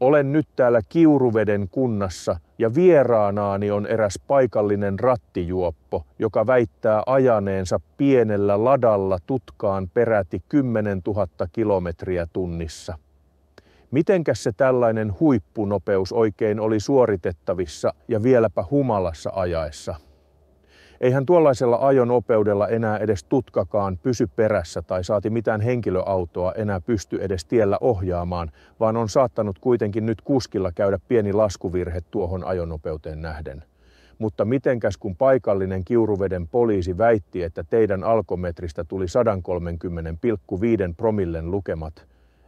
Olen nyt täällä Kiuruveden kunnassa ja vieraanaani on eräs paikallinen rattijuoppo, joka väittää ajaneensa pienellä ladalla tutkaan peräti 10 000 kilometriä tunnissa. Mitenkäs se tällainen huippunopeus oikein oli suoritettavissa ja vieläpä humalassa ajaessa? Eihän tuollaisella ajonopeudella enää edes tutkakaan pysy perässä tai saati mitään henkilöautoa enää pysty edes tiellä ohjaamaan, vaan on saattanut kuitenkin nyt kuskilla käydä pieni laskuvirhe tuohon ajonopeuteen nähden. Mutta mitenkäs kun paikallinen Kiuruveden poliisi väitti, että teidän alkometristä tuli 130,5 promillen lukemat,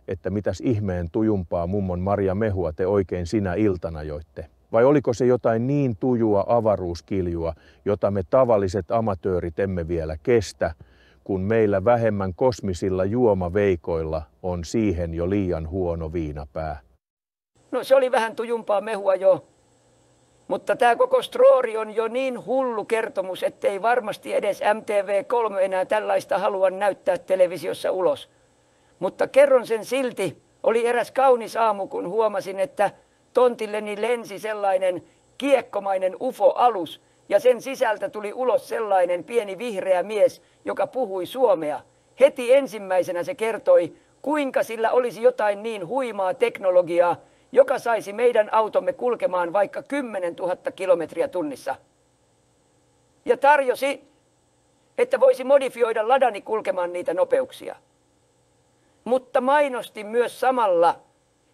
että mitäs ihmeen tujumpaa mummon Maria Mehua te oikein sinä iltana joitte? Vai oliko se jotain niin tujua avaruuskiljua, jota me tavalliset amatöörit emme vielä kestä, kun meillä vähemmän kosmisilla juomaveikoilla on siihen jo liian huono viinapää? No se oli vähän tujumpaa mehua jo, mutta tämä koko story on jo niin hullu kertomus, ettei varmasti edes MTV3 enää tällaista halua näyttää televisiossa ulos. Mutta kerron sen silti, oli eräs kaunis aamu, kun huomasin, että tontilleni lensi sellainen kiekkomainen UFO-alus ja sen sisältä tuli ulos sellainen pieni vihreä mies, joka puhui suomea. Heti ensimmäisenä se kertoi, kuinka sillä olisi jotain niin huimaa teknologiaa, joka saisi meidän automme kulkemaan vaikka 10 000 kilometriä tunnissa. Ja tarjosi, että voisi modifioida ladani kulkemaan niitä nopeuksia. Mutta mainosti myös samalla,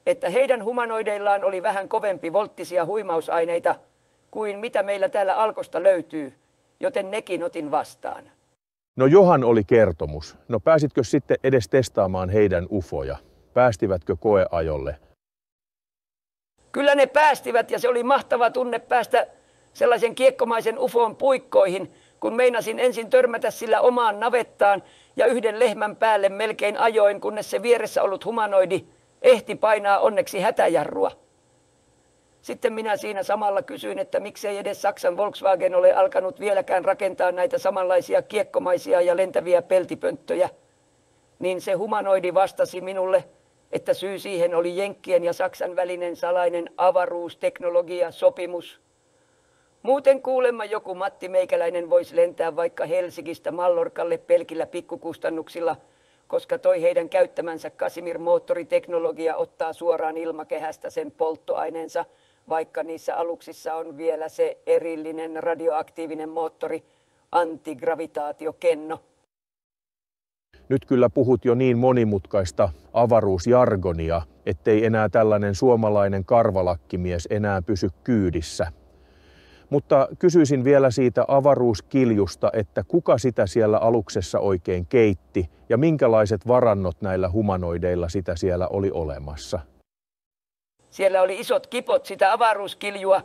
että heidän humanoideillaan oli vähän kovempi volttisia huimausaineita kuin mitä meillä täällä Alkosta löytyy, joten nekin otin vastaan. No johan oli kertomus. No pääsitkö sitten edes testaamaan heidän ufoja? Päästivätkö koeajolle? Kyllä ne päästivät ja se oli mahtava tunne päästä sellaisen kiekkomaisen ufon puikkoihin, kun meinasin ensin törmätä sillä omaan navettaan ja yhden lehmän päälle melkein ajoin, kunnes se vieressä ollut humanoidi ehti painaa onneksi hätäjarrua. Sitten minä siinä samalla kysyin, että miksei edes Saksan Volkswagen ole alkanut vieläkään rakentaa näitä samanlaisia kiekkomaisia ja lentäviä peltipönttöjä. Niin se humanoidi vastasi minulle, että syy siihen oli Jenkkien ja Saksan välinen salainen avaruusteknologiasopimus. Muuten kuulemma joku Matti Meikäläinen voisi lentää vaikka Helsingistä Mallorcalle pelkillä pikkukustannuksilla, koska toi heidän käyttämänsä Casimir-moottoriteknologia ottaa suoraan ilmakehästä sen polttoaineensa, vaikka niissä aluksissa on vielä se erillinen radioaktiivinen moottori, antigravitaatiokenno. Nyt kyllä puhut jo niin monimutkaista avaruusjargonia, ettei enää tällainen suomalainen karvalakkimies enää pysy kyydissä. Mutta kysyisin vielä siitä avaruuskiljusta, että kuka sitä siellä aluksessa oikein keitti ja minkälaiset varannot näillä humanoideilla sitä siellä oli olemassa? Siellä oli isot kipot sitä avaruuskiljua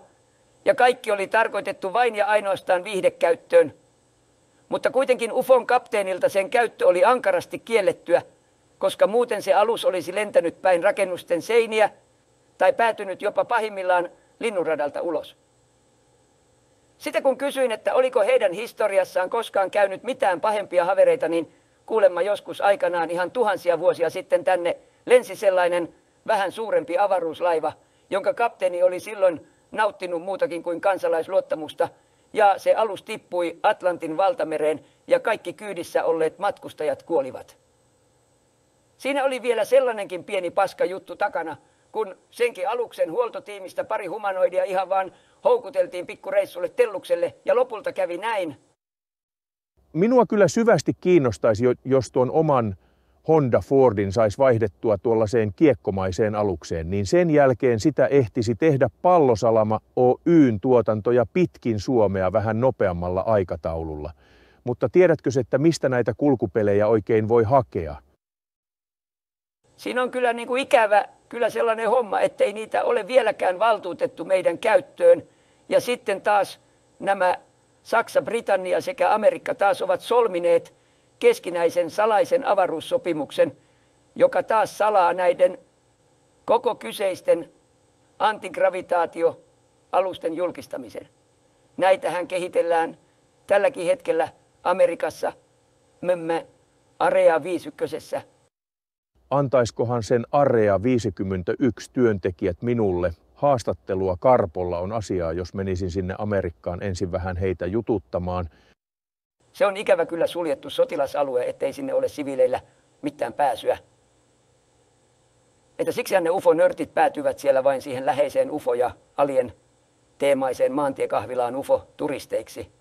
ja kaikki oli tarkoitettu vain ja ainoastaan viihdekäyttöön. Mutta kuitenkin UFOn kapteenilta sen käyttö oli ankarasti kiellettyä, koska muuten se alus olisi lentänyt päin rakennusten seiniä tai päätynyt jopa pahimmillaan linnunradalta ulos. Sitten kun kysyin, että oliko heidän historiassaan koskaan käynyt mitään pahempia havereita, niin kuulemma joskus aikanaan ihan tuhansia vuosia sitten tänne lensi sellainen vähän suurempi avaruuslaiva, jonka kapteeni oli silloin nauttinut muutakin kuin kansalaisluottamusta, ja se alus tippui Atlantin valtamereen ja kaikki kyydissä olleet matkustajat kuolivat. Siinä oli vielä sellainenkin pieni paska juttu takana, kun senkin aluksen huoltotiimistä pari humanoidia ihan vaan houkuteltiin pikkureissulle Tellukselle ja lopulta kävi näin. Minua kyllä syvästi kiinnostaisi, jos tuon oman Honda Fordin saisi vaihdettua tuollaiseen kiekkomaiseen alukseen, niin sen jälkeen sitä ehtisi tehdä Pallosalama Oy:n tuotantoja pitkin Suomea vähän nopeammalla aikataululla. Mutta tiedätkö, että mistä näitä kulkupelejä oikein voi hakea? Siinä on kyllä niin kuin ikävä sellainen homma, ettei niitä ole vieläkään valtuutettu meidän käyttöön. Ja sitten taas nämä Saksa, Britannia sekä Amerikka taas ovat solmineet keskinäisen salaisen avaruussopimuksen, joka taas salaa näiden koko kyseisten antigravitaatioalusten julkistamisen. Näitähän kehitellään tälläkin hetkellä Amerikassa Area 51. Antaiskohan sen Area 51 työntekijät minulle? Haastattelua Karpolla on asiaa, jos menisin sinne Amerikkaan ensin vähän heitä jututtamaan. Se on ikävä kyllä suljettu sotilasalue, ettei sinne ole siviileillä mitään pääsyä. Että siksihän ne UFO-nörtit päätyvät siellä vain siihen läheiseen UFO- ja alien teemaiseen maantiekahvilaan UFO-turisteiksi.